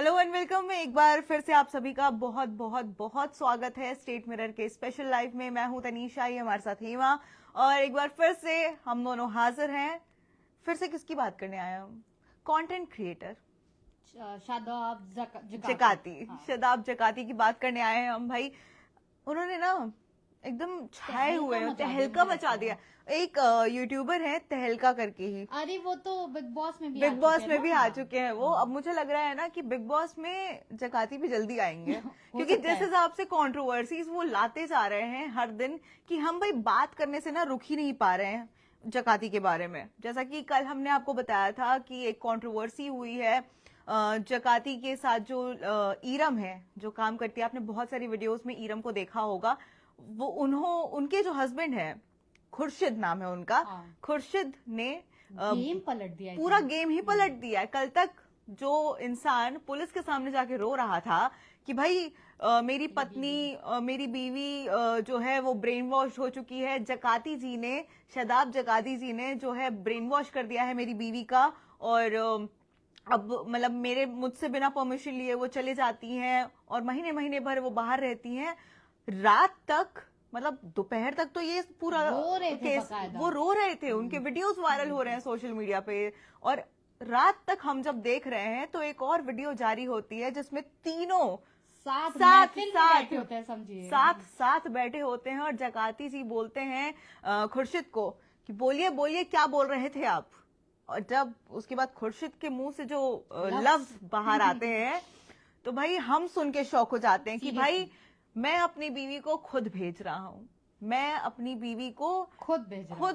Hello and welcome में एक बार फिर से आप सभी का बहुत बहुत बहुत स्वागत है स्टेट मिरर के स्पेशल लाइव में। मैं हूं तनीषा, ये हमारे साथ हेमा, और एक बार फिर से हम दोनों हाजिर हैं। फिर से किसकी बात करने आए हम? Content creator Shadab Jakati. हाँ। शादाब जकाती की बात करने आए हैं हम। भाई उन्होंने ना एकदम छाए हुए हैं, तहलका मचा दिया। एक यूट्यूबर है तहलका करके ही, अरे वो तो बिग बॉस में भी आ चुके हैं वो। अब मुझे लग रहा है ना कि बिग बॉस में जकाती भी जल्दी आएंगे क्योंकि जिस हिसाब से कंट्रोवर्सीज वो लाते जा रहे हैं हर दिन कि हम भाई बात करने से ना रुक ही नहीं पा रहे हैं जकाती के बारे में। जैसा कि कल हमने आपको बताया था कि एक कंट्रोवर्सी हुई है जकाती के साथ, जो ईरम है जो काम करती है। आपने बहुत सारी वीडियोस में ईरम को देखा होगा। वो उनके जो हस्बैंड है, खुर्शीद नाम है उनका, हाँ। खुर्शीद ने गेम पलट दिया, पूरा गेम ही पलट दिया है। कल तक जो इंसान पुलिस के सामने जाके रो रहा था कि भाई मेरी पत्नी मेरी बीवी जो है वो ब्रेन वॉश हो चुकी है, जकाती जी ने, शादाब जकाती जी ने जो है ब्रेन वॉश कर दिया है मेरी बीवी का, और अब मतलब मुझसे बिना परमिशन लिए वो चले जाती हैं और महीने महीने भर वो बाहर रहती हैं। रात तक, मतलब दोपहर तक तो ये पूरा रो रहे थे केस वो रो रहे थे। उनके वीडियोस वायरल हो रहे हैं सोशल मीडिया पे। और रात तक हम जब देख रहे हैं तो एक और वीडियो जारी होती है जिसमें तीनों साथ बैठे होते हैं और जकाती जी बोलते हैं खुर्शीद को कि बोलिए बोलिए क्या बोल रहे थे आप। और जब उसके बाद खुर्शीद के मुंह से जो लफ्ज बाहर आते हैं तो भाई हम सुन के शौक हो जाते हैं कि भाई मैं अपनी बीवी को खुद भेज रहा हूँ, मैं अपनी बीवी को खुद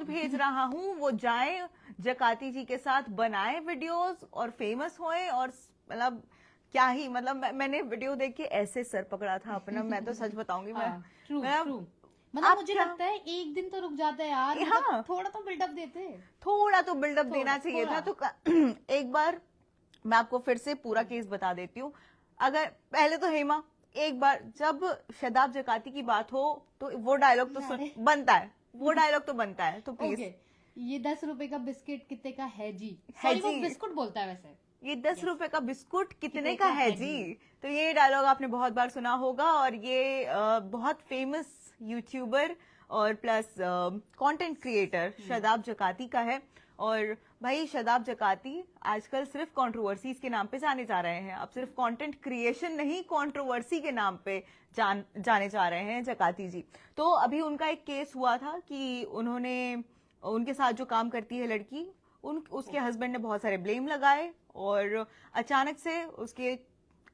भेज रहा हूँ। वो जाए जकाती जी के साथ बनाए वीडियोस और फेमस होए। और मतलब क्या ही, मतलब मैंने वीडियो देख के ऐसे सर पकड़ा था अपना। मैं तो सच बताऊंगी, मतलब मुझे लगता है एक दिन तो रुक जाता है यार। हाँ, थोड़ा तो बिल्डअप देना चाहिए था। तो एक बार मैं आपको फिर से पूरा केस बता देती हूँ। अगर पहले तो हेमा, एक बार जब शादाब जकाती की बात हो तो वो डायलॉग तो बनता है, वो डायलॉग तो बनता है। तो प्लीज ये 10 रुपए का बिस्किट कितने का है जी? सॉरी, वो बिस्कुट बोलता है वैसे। ये 10 रुपए का बिस्कुट कितने का है जी? तो ये डायलॉग आपने बहुत बार सुना होगा। और ये बहुत फेमस यूट्यूबर और प्लस कंटेंट क्रिएटर शादाब जकाती का है। और भाई शादाब जकाती आजकल सिर्फ कंट्रोवर्सीज के नाम पे जाने जा रहे हैं। अब सिर्फ कंटेंट क्रिएशन नहीं, कंट्रोवर्सी के नाम पे जाने जा रहे हैं जकाती जी। तो अभी उनका एक केस हुआ था कि उनके साथ जो काम करती है लड़की, उसके हस्बैंड ने बहुत सारे ब्लेम लगाए और अचानक से उसके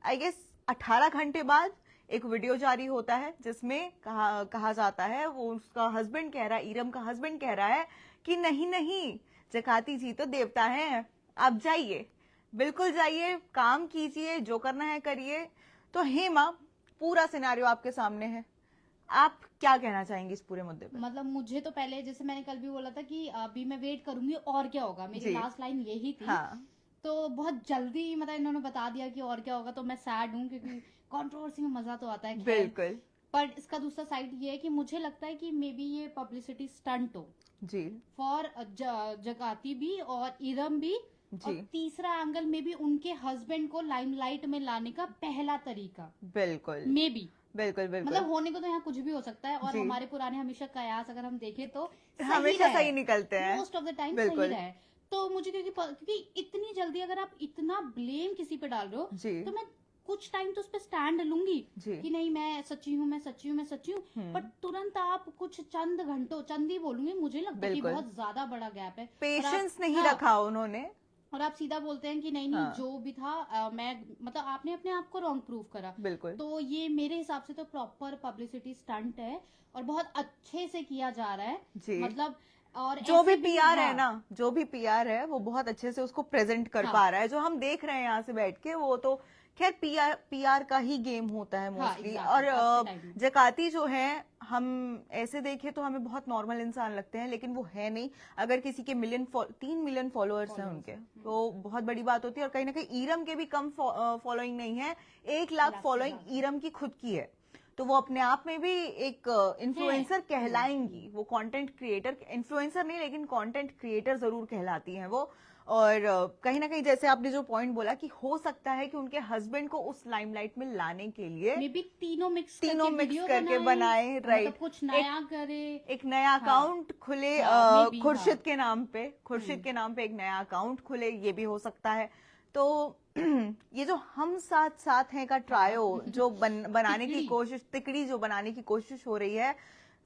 आई गेस 18 घंटे बाद एक वीडियो जारी होता है जिसमें कहा जाता है, वो उसका हस्बैंड कह रहा है, ईरम का हस्बैंड कह रहा है कि नहीं नहीं, जकाती जी तो देवता हैं, आप जाइए, बिल्कुल जाइए, काम कीजिए, जो करना है करिए। तो हेमा, पूरा सिनेरियो आपके सामने है, आप क्या कहना चाहेंगी इस पूरे मुद्दे पे? मतलब मुझे तो पहले, जैसे मैंने कल भी बोला था कि अभी मैं वेट करूंगी और क्या होगा, मेरी लास्ट लाइन यही थी। हाँ। तो बहुत जल्दी मतलब इन्होंने बता दिया कि और क्या होगा, तो मैं सैड हूँ क्योंकि कंट्रोवर्सी में मजा तो आता है। बिल्कुल। पर इसका दूसरा साइड ये है कि मुझे लगता है कि मे बी ये पब्लिसिटी स्टंट हो जी फॉर जकाती भी और ईरम भी। और तीसरा एंगल में भी उनके हस्बैंड को लाइमलाइट में लाने का पहला तरीका। बिल्कुल मे बी, बिल्कुल बिल्कुल, मतलब होने को तो यहाँ कुछ भी हो सकता है। और हमारे पुराने हमेशा कयास अगर हम देखें तो हमेशा सही निकलते हैं, मोस्ट ऑफ द टाइम सही रहे। तो मुझे क्योंकि इतनी जल्दी अगर आप इतना ब्लेम किसी पे डाल रहे हो तो मैं कुछ टाइम तो उस पर स्टैंड लूंगी कि नहीं, मैं सच्ची हूँ, मैं सच्ची हूँ, मैं सच्ची हूँ। पर तुरंत आप कुछ चंद ही बोलूंगी, मुझे लगता है कि बहुत ज्यादा बड़ा गैप है, पेशेंस नहीं रखा उन्होंने। और आप सीधा बोलते हैं कि नहीं नहीं, जो भी था मैं, मतलब आपने अपने आप को रॉन्ग प्रूव करा। बिल्कुल। तो ये मेरे हिसाब से तो प्रॉपर पब्लिसिटी स्टंट है और बहुत अच्छे से किया जा रहा है जी। मतलब और जो भी पीआर है ना, जो भी पीआर है वो बहुत अच्छे से उसको प्रेजेंट कर पा रहा है। जो हम देख रहे हैं यहाँ से बैठ के, वो तो खैर पीआर का ही गेम होता है मोस्टली। और जकाती जो है, हम ऐसे देखें तो हमें बहुत नॉर्मल इंसान लगते हैं, लेकिन वो है नहीं। अगर किसी के 3 मिलियन फॉलोअर्स हैं उनके, तो बहुत बड़ी बात होती है। और कहीं ना कहीं ईरम के भी कम फॉलोइंग नहीं है, 1 लाख फॉलोइंग ईरम की खुद की है। तो वो अपने आप में भी एक इन्फ्लुएंसर कहलाएंगी। वो कंटेंट क्रिएटर, इन्फ्लुएंसर नहीं लेकिन कंटेंट क्रिएटर जरूर कहलाती हैं वो। और कहीं ना कहीं जैसे आपने जो पॉइंट बोला कि हो सकता है कि उनके हस्बैंड को उस लाइमलाइट में लाने के लिए मे बी तीनों मिक्स करके बनाए, राइट, मतलब कुछ नया करे, एक नया अकाउंट खुले खुर्शीद के नाम पे, खुर्शीद के नाम पे एक नया अकाउंट खुले, ये भी हो सकता है। तो ये जो हम साथ साथ हैं का ट्रायो जो बनाने की कोशिश, तिकड़ी जो बनाने की कोशिश हो रही है,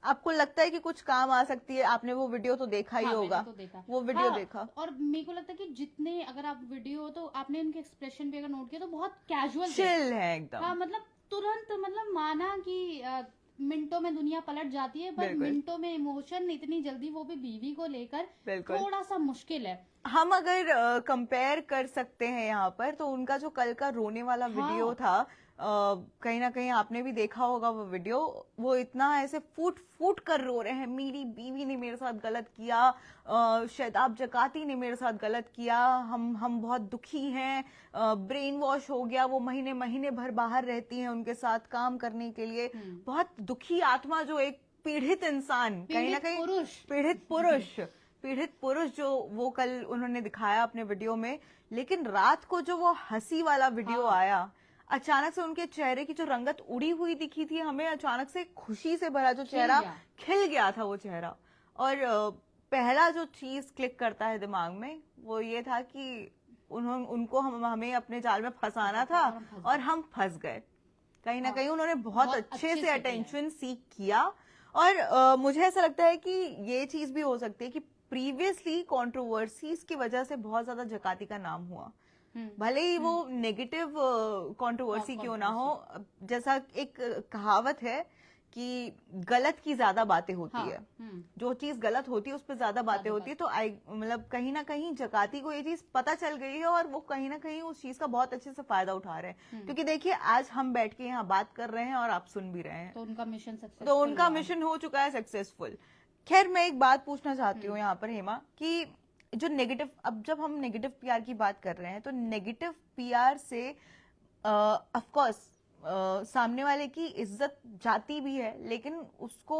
आपको लगता है कि कुछ काम आ सकती है? आपने वो वीडियो तो देखा ही होगा। तो देखा, वो वीडियो देखा, और मेरे को लगता है कि जितने अगर आप वीडियो, तो आपने उनके एक्सप्रेशन भी अगर नोट किया तो बहुत कैजुअल चिल है एकदम। हाँ, मतलब तुरंत, मतलब माना कि मिनटों में दुनिया पलट जाती है, पर मिनटों में इमोशन इतनी जल्दी, वो भी बीवी को लेकर, थोड़ा सा मुश्किल है। हम अगर कंपेयर कर सकते हैं यहाँ पर, तो उनका जो कल का रोने वाला वीडियो था, कहीं ना कहीं आपने भी देखा होगा वो वीडियो, वो इतना ऐसे फूट फूट कर रो रहे हैं, मेरी बीवी ने मेरे साथ गलत किया, शादाब जकाती ने मेरे साथ गलत किया, हम बहुत दुखी हैं, ब्रेन वॉश हो गया, वो महीने महीने भर बाहर रहती हैं उनके साथ काम करने के लिए, बहुत दुखी आत्मा, जो एक पीड़ित इंसान, कहीं ना कहीं पीड़ित पुरुष जो वो कल उन्होंने दिखाया अपने वीडियो में। लेकिन रात को जो वो हंसी वाला वीडियो आया, अचानक से उनके चेहरे की जो रंगत उड़ी हुई दिखी थी हमें, अचानक से खुशी से भरा जो चेहरा खिल गया था वो चेहरा। और पहला जो चीज क्लिक करता है दिमाग में वो ये था कि उनको हमें अपने जाल में फंसाना था और हम फंस गए। कहीं ना कहीं उन्होंने बहुत अच्छे से अटेंशन सीख किया। और मुझे ऐसा लगता है कि ये चीज भी हो सकती है कि प्रीवियसली कंट्रोवर्सीज की वजह से बहुत ज्यादा जकाती का नाम हुआ, भले ही वो नेगेटिव कंट्रोवर्सी क्यों ना हो। जैसा एक कहावत है कि गलत की ज्यादा बातें होती है, जो चीज गलत होती है उस पर ज्यादा बातें होती है। तो मतलब कहीं ना कहीं जकाती को ये चीज पता चल गई है और वो कहीं ना कहीं उस चीज का बहुत अच्छे से फायदा उठा रहे हैं। क्योंकि देखिए आज हम बैठ के यहाँ बात कर रहे हैं और आप सुन भी रहे हैं, तो उनका मिशन सक्सेसफुल, तो उनका मिशन हो चुका है सक्सेसफुल। खैर मैं एक बात पूछना चाहती हूँ यहाँ पर हेमा, कि जो नेगेटिव, अब जब हम नेगेटिव पीआर की बात कर रहे हैं, तो नेगेटिव पीआर से ऑफ कोर्स सामने वाले की इज्जत जाती भी है, लेकिन उसको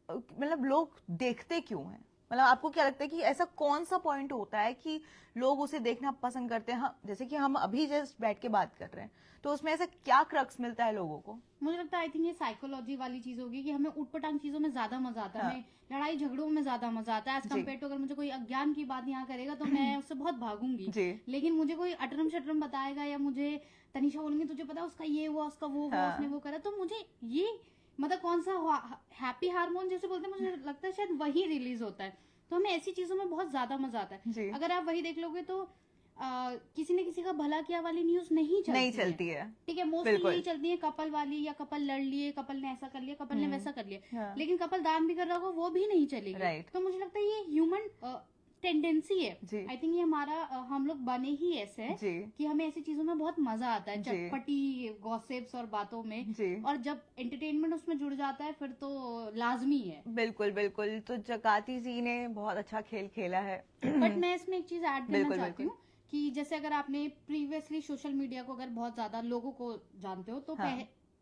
मतलब लोग देखते क्यों हैं? मतलब आपको क्या लगता है कि ऐसा कौन सा पॉइंट होता है कि लोग उसे देखना पसंद करते हैं? जैसे कि हम अभी जस्ट बैठ के बात कर रहे हैं, तो उसमें ऐसा क्या क्रक्स मिलता है लोगों को? मुझे लगता है आई थिंक ये साइकोलॉजी वाली चीज होगी कि हमें उटपटांग चीजों में ज्यादा मजा आता है, हमें लड़ाई झगड़ों में ज्यादा मजा आता है एज कम्पेयर टू अगर मुझे कोई अज्ञान की बात यहाँ करेगा तो मैं उससे बहुत भागूंगी। लेकिन मुझे कोई अटरम शटरम बताएगा या मुझे तनिषा बोलेंगे तुझे पता है उसका ये हुआ, उसका वो हुआ, उसने वो करा, तो मुझे ये मतलब कौन सा हैप्पी हार्मोन जैसे बोलते हैं, मुझे लगता है शायद वही रिलीज होता है। तो हमें ऐसी चीजों में बहुत ज्यादा मजा आता है। अगर आप वही देख लोगे तो किसी ने किसी का भला किया वाली न्यूज नहीं चलती है। ठीक है, मोस्टली यही चलती है कपल वाली, या कपल लड़ लिए, कपल ने ऐसा कर लिया, कपल ने वैसा कर लिया, लेकिन कपल दान भी कर रहा होगा वो भी नहीं चलेगी। तो मुझे लगता है ये ह्यूमन टेंडेंसी है। आई थिंक ये हमारा हम लोग बने ही ऐसे हैं कि हमें ऐसी चीजों में बहुत मजा आता है, चटपटी गॉसिप्स और बातों में, और जब एंटरटेनमेंट उसमें जुड़ जाता है फिर तो लाजमी है। बिल्कुल बिल्कुल। तो जकाती जी ने बहुत अच्छा खेल खेला है। बट मैं इसमें एक चीज ऐड करना चाहती हूँ कि जैसे अगर आपने प्रीवियसली सोशल मीडिया को अगर बहुत ज्यादा लोगों को जानते हो तो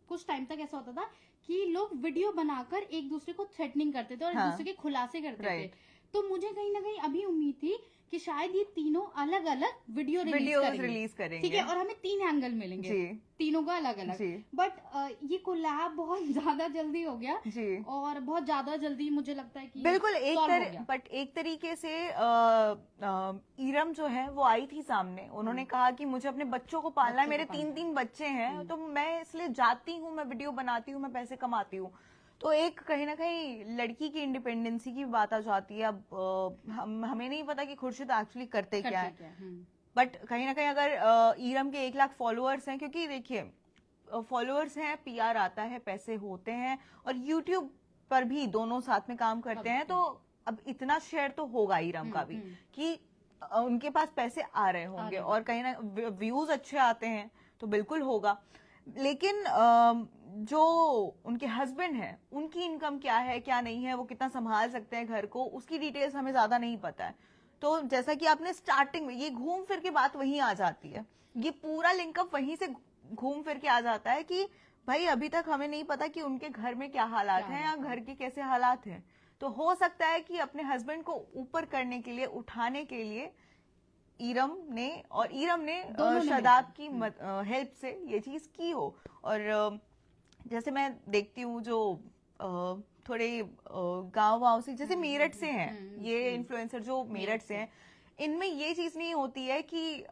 कुछ टाइम तक ऐसा होता था कि लोग वीडियो बनाकर एक दूसरे को थ्रेटनिंग करते थे और एक दूसरे के खुलासे करते थे। तो मुझे कहीं ना कहीं अभी उम्मीद थी कि शायद ये तीनों अलग अलग वीडियो रिलीज करेंगे, ठीक है, और हमें 3 एंगल मिलेंगे तीनों का अलग अलग। बट ये कोलैब बहुत ज्यादा जल्दी हो गया और बहुत ज्यादा जल्दी मुझे लगता है कि बिल्कुल एक तरीके से ईरम जो है वो आई थी सामने, उन्होंने कहा कि मुझे अपने बच्चों को पालना है, मेरे 3 बच्चे हैं, तो मैं इसलिए जाती हूँ, मैं वीडियो बनाती हूँ, मैं पैसे कमाती हूँ। तो एक कहीं ना कहीं लड़की की इंडिपेंडेंसी की बात आ जाती है। अब हमें नहीं पता कि खुर्शीद एक्चुअली करते क्या है, बट कहीं ना कहीं अगर ईरम के 1 लाख फॉलोअर्स हैं, क्योंकि देखिए फॉलोअर्स हैं, पीआर आता है, पैसे होते हैं, और यूट्यूब पर भी दोनों साथ में काम करते हैं, तो अब इतना शेयर तो होगा ईरम का भी कि उनके पास पैसे आ रहे होंगे और कहीं ना व्यूज अच्छे आते हैं, तो बिल्कुल होगा। लेकिन जो उनके हस्बैंड हैं उनकी इनकम क्या है क्या नहीं है, वो कितना संभाल सकते हैं घर को, उसकी डिटेल्स हमें ज्यादा नहीं पता है। तो जैसा कि आपने स्टार्टिंग में, ये घूम फिर के बात वहीं आ जाती है, ये पूरा लिंकअप वहीं से घूम फिर के आ जाता है कि भाई अभी तक हमें नहीं पता कि उनके घर में क्या हालात हैं या घर के कैसे हालात हैं। तो हो सकता है कि अपने हस्बैंड को ऊपर करने के लिए, उठाने के लिए ईरम ने दोनों ने शादाब की हेल्प से ये चीज की हो। और जैसे मैं देखती हूँ जो थोड़े गांव से, जैसे मेरठ से हैं ये इन्फ्लुएंसर जो मेरठ से हैं, इनमें ये चीज नहीं होती है कि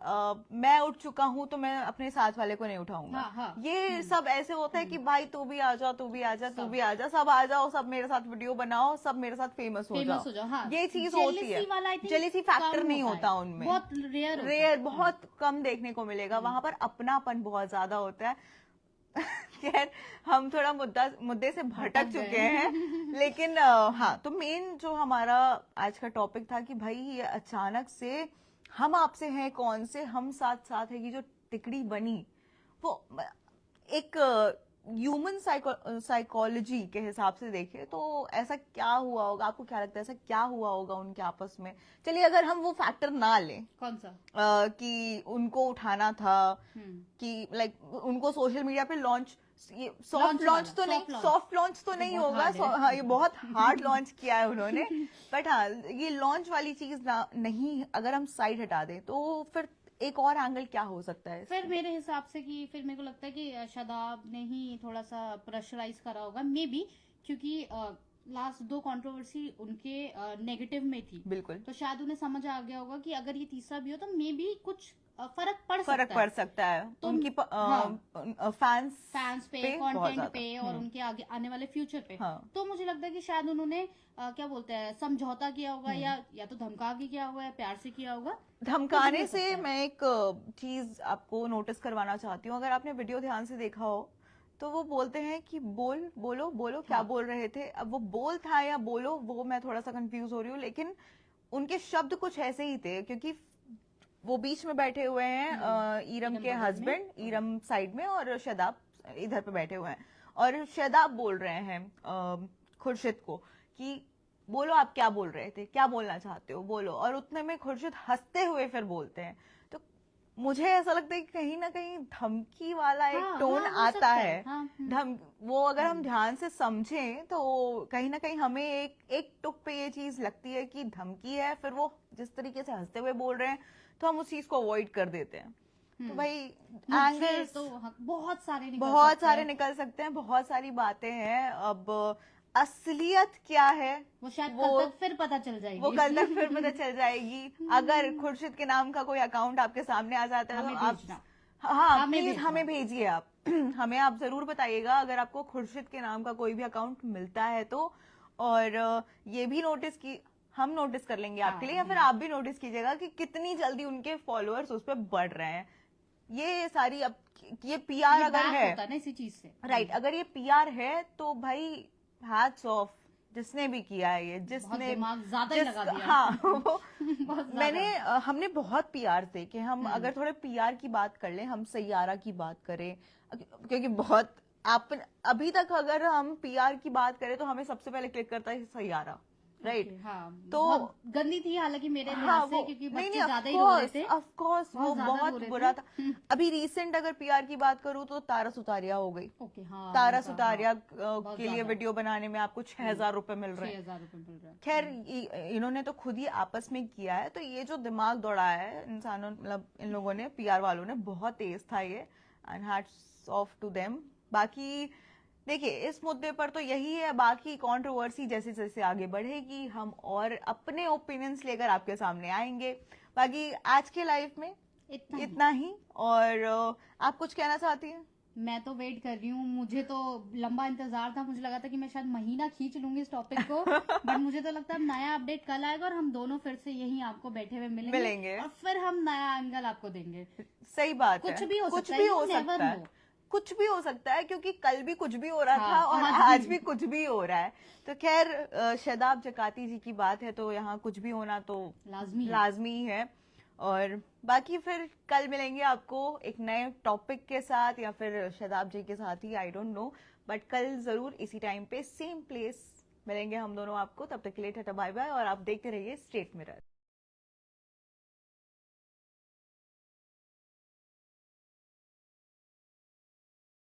मैं उठ चुका हूं तो मैं अपने साथ वाले को नहीं उठाऊंगा। हाँ। ये सब ऐसे होता है कि भाई तू भी आ जा, तू भी आ जा, तू भी आ जा, सब आ जाओ, सब मेरे साथ वीडियो बनाओ, सब मेरे साथ फेमस हो जाओ। हाँ। ये चीज होती है, जेलिसी फैक्टर नहीं होता उनमें, बहुत रेयर, बहुत कम देखने को मिलेगा। वहां पर अपनापन बहुत ज्यादा होता है। खैर हम थोड़ा मुद्दे से भटक चुके हैं, लेकिन हाँ, तो मेन जो हमारा आज का टॉपिक था कि भाई ये अचानक से हम आपसे हैं कौन से, हम साथ साथ है कि जो टिकड़ी बनी, वो एक ह्यूमन साइकोलॉजी के हिसाब से देखे तो ऐसा क्या हुआ होगा, आपको क्या लगता है ऐसा क्या हुआ होगा उनके आपस में? चलिए अगर हम वो फैक्टर ना लें, कौन सा, कि उनको उठाना था, कि लाइक उनको सोशल मीडिया पे लॉन्च, सॉफ्ट लॉन्च तो नहीं होगा, हाँ ये बहुत हार्ड लॉन्च किया है उन्होंने, बट हाँ ये लॉन्च वाली चीज नहीं, अगर हम साइड हटा दें तो फिर एक और एंगल क्या हो सकता है फिर मेरे हिसाब से कि फिर मेरे को लगता है कि शादाब ने ही थोड़ा सा प्रेशराइज करा होगा मे बी, क्योंकि लास्ट 2 कंट्रोवर्सी उनके नेगेटिव में थी। बिल्कुल। तो शायद उन्हें समझ आ गया होगा कि अगर ये तीसरा भी हो तो मे बी कुछ फर्क पड़ सकता है तो उनकी फैंस पे, कंटेंट पे और उनके आगे आने वाले फ्यूचर पे। तो मुझे लगता है कि शायद उन्होंने क्या बोलते हैं, समझौता किया होगा, या तो धमका के किया होगा या प्यार से किया होगा। धमकाने से मैं एक चीज आपको नोटिस करवाना चाहती हूँ, अगर आपने वीडियो ध्यान से देखा हो तो वो बोलते हैं कि बोलो क्या बोल रहे थे। अब वो बोल था या बोलो, वो मैं थोड़ा सा कंफ्यूज हो रही हूँ, लेकिन उनके शब्द कुछ ऐसे ही थे, क्योंकि वो बीच में बैठे हुए हैं ईरम के हस्बैंड, ईरम साइड में और शादाब इधर पे बैठे हुए हैं, और शादाब बोल रहे हैं खुर्शीद को कि बोलो आप क्या बोल रहे थे, क्या बोलना चाहते हो, बोलो। और उतने में खुर्शीद हंसते हुए फिर बोलते हैं। तो मुझे ऐसा लगता है कि कहीं ना कहीं धमकी वाला एक टोन आता है। वो अगर हम ध्यान से समझें तो कहीं ना कहीं हमें एक टुक पे ये चीज लगती है कि धमकी है, फिर वो जिस तरीके से हंसते हुए बोल रहे हैं तो हम उस चीज को अवॉइड कर देते हैं। तो भाई एंगल्स तो बहुत सारे निकल सकते हैं, बहुत सारी बातें हैं। अब असलियत क्या है वो शायद कल तक फिर पता चल जाएगी। अगर खुर्शीद के नाम का कोई अकाउंट आपके सामने आ जाता है तो आप प्लीज हमें भेजिए, आप हमें आप जरूर बताइएगा अगर आपको खुर्शीद के नाम का कोई भी अकाउंट मिलता है तो। और ये भी हम नोटिस कर लेंगे आपके लिए, या फिर आप भी नोटिस कीजिएगा कि कितनी जल्दी उनके फॉलोअर्स उस पर बढ़ रहे हैं। ये सारी अब ये पीआर अगर है इसी चीज से, राइट, अगर ये पीआर है तो भाई हैट्स ऑफ जिसने भी किया है, ये जिसने ज्यादा ही लगा दिया। हाँ हमने बहुत पीआर देखे। हम अगर थोड़े पीआर की बात कर लें, हम सैयारा की बात करें, क्योंकि बहुत अभी तक अगर हम पीआर की बात करें तो हमें सबसे पहले क्लिक करता है सैयारा, राइट। तो गंदी थी हालांकि मेरे लिहाज से, क्योंकि बच्चे ज्यादा ही रो रहे थे। ऑफ कोर्स वो बहुत बुरा था। अभी रिसेंट अगर पीआर की बात करूं तो तारा सुतारिया हो गई। तारा सुतारिया के लिए वीडियो बनाने में आपको 6,000 रुपए मिल रहे हैं। खैर इन्होंने तो खुद ही आपस में किया है, तो ये जो दिमाग दौड़ाया है इंसानों, मतलब इन लोगों ने, पीआर वालों ने, बहुत तेज था ये, and hats off to them. बाकी देखिए इस मुद्दे पर तो यही है, बाकी कंट्रोवर्सी जैसे जैसे आगे बढ़ेगी हम और अपने ओपिनियंस लेकर आपके सामने आएंगे। बाकी आज के लाइफ में इतना ही। और आप कुछ कहना चाहती हैं? मैं तो वेट कर रही हूँ, मुझे तो लंबा इंतजार था, मुझे लगा था कि मैं शायद महीना खींच लूंगी इस टॉपिक को, बट मुझे तो लगता है नया अपडेट कल आएगा और हम दोनों फिर से यहीं आपको बैठे हुए मिलेंगे और फिर हम नया एंगल आपको देंगे। सही बात है, कुछ भी हो सकता है क्योंकि कल भी कुछ भी हो रहा था और आज भी कुछ भी हो रहा है। तो खैर शादाब जकाती जी की बात है तो यहाँ कुछ भी होना तो लाजमी है। और बाकी फिर कल मिलेंगे आपको एक नए टॉपिक के साथ, या फिर शादाब जी के साथ ही, आई डोंट नो, बट कल जरूर इसी टाइम पे सेम प्लेस मिलेंगे हम दोनों आपको। तब तक के लिए टाटा बाय बाय, और आप देखते रहिए स्टेट मिरर।